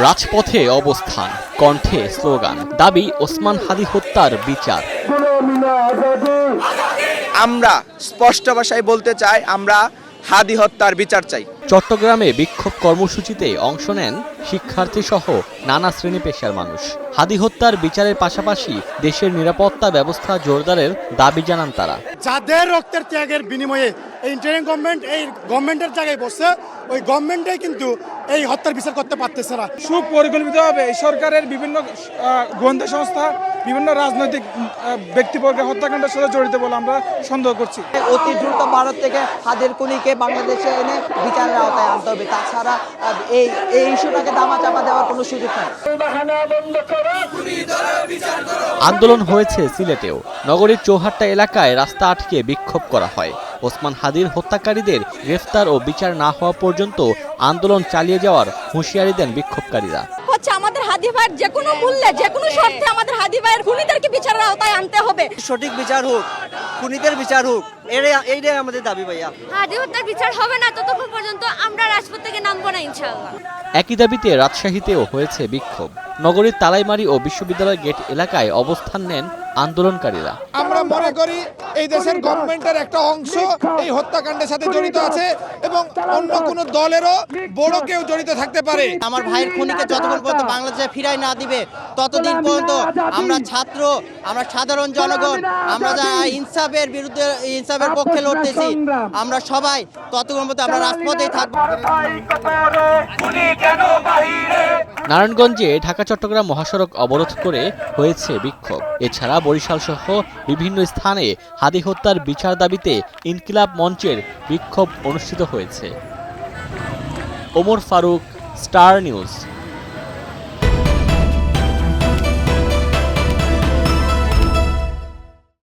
রাজপথে অবস্থান, কণ্ঠে স্লোগান, দাবি ওসমান হাদী হত্যার বিচার। আমরা স্পষ্ট ভাষায় বলতে চাই, আমরা হাদী হত্যার বিচার চাই। চট্টগ্রামে বিক্ষোভ কর্মসূচিতে অংশ নেন শিক্ষার্থী সহ নানা শ্রেণী পেশার মানুষ। হাদী হত্যার বিচারের পাশাপাশি দেশের নিরাপত্তা ব্যবস্থা জোরদারের দাবি জানান তারা। যাদের রক্তের ত্যাগের বিনিময়ে এই ইন্টারিম গভর্নমেন্ট এই গভর্নমেন্টের জায়গায় বসছে, ওই গভর্নমেন্টে কিন্তু এই হত্যার বিচার করতে পারতেছে না। সুপরিকল্পিতভাবে এই সরকারের বিভিন্ন গোয়েন্দা সংস্থা, বিভিন্ন রাজনৈতিক ব্যক্তিবর্গের হত্যাকাণ্ডের সাথে জড়িত বলে আমরা সন্দেহ করছি। অতি দ্রুত ভারত থেকে হাদের খুনিকে বাংলাদেশে এনে বিচারের আওতায় আনতে হবে, তাছাড়া এই ইস্যুটাকে দামাচাপা দেওয়ার কোনো সুযোগ নেই। আন্দোলন হয়েছে সিলেটেও। নগরীর চৌহাট্টা এলাকায় রাস্তা আটকে বিক্ষোভ করা হয়। ওসমান হাদীর হত্যাকারীদের গ্রেফতার ও বিচার না হওয়া পর্যন্ত আন্দোলন চালিয়ে যাওয়ার হুঁশিয়ারি দেন বিক্ষোভকারীরা। আমাদের হাদী ভাইয়ের যে কোনো মূল্যে, যে কোনো শর্তে আমাদের হাদী ভাইয়ের খুনিদেরকে বিচারের আওতায় আনতে হবে। সঠিক বিচার হোক, খুনিদের বিচার হোক, এইটাই আমাদের দাবি ভাইয়া। হাদী হত্যার বিচার হবে না ততক্ষণ পর্যন্ত আমরা রাজপথ থেকে নামবো না ইনশাআল্লাহ। একই দাবিতে রাজশাহীতেও হয়েছে বিক্ষোভ। নগরীর তালাইমারি ও বিশ্ববিদ্যালয় গেট এলাকায় অবস্থান নেন আন্দোলনকারীরা। আমরা মনে করি এই দেশের গভর্নমেন্টের একটা অংশ এই হত্যাকাণ্ডের সাথে জড়িত আছে এবং অন্য কোনো দলেরও বড় কেউ জড়িত থাকতে পারে। আমার ভাইয়ের খুনিকে যতক্ষণ পর্যন্ত বাংলাদেশে ফিরাই না দিবে ততদিন পর্যন্ত আমরা ছাত্র, আমরা সাধারণ জনগণ, আমরা যারা ইনসাফের বিরুদ্ধে, ইনসাফের পক্ষে লড়তেছি, আমরা সবাই ততক্ষণ পর্যন্ত আমরা রাজপথেই থাকবো। নারায়ণগঞ্জে ঢাকা চট্টগ্রাম মহাসড়ক অবরোধ করে হয়েছে বিক্ষোভ। এছাড়া বরিশাল সহ বিভিন্ন স্থানে হাদী হত্যার বিচার দাবিতে ইনকিলাব মঞ্চের বিক্ষোভ অনুষ্ঠিত হয়েছে। Omar Faruk, Star news.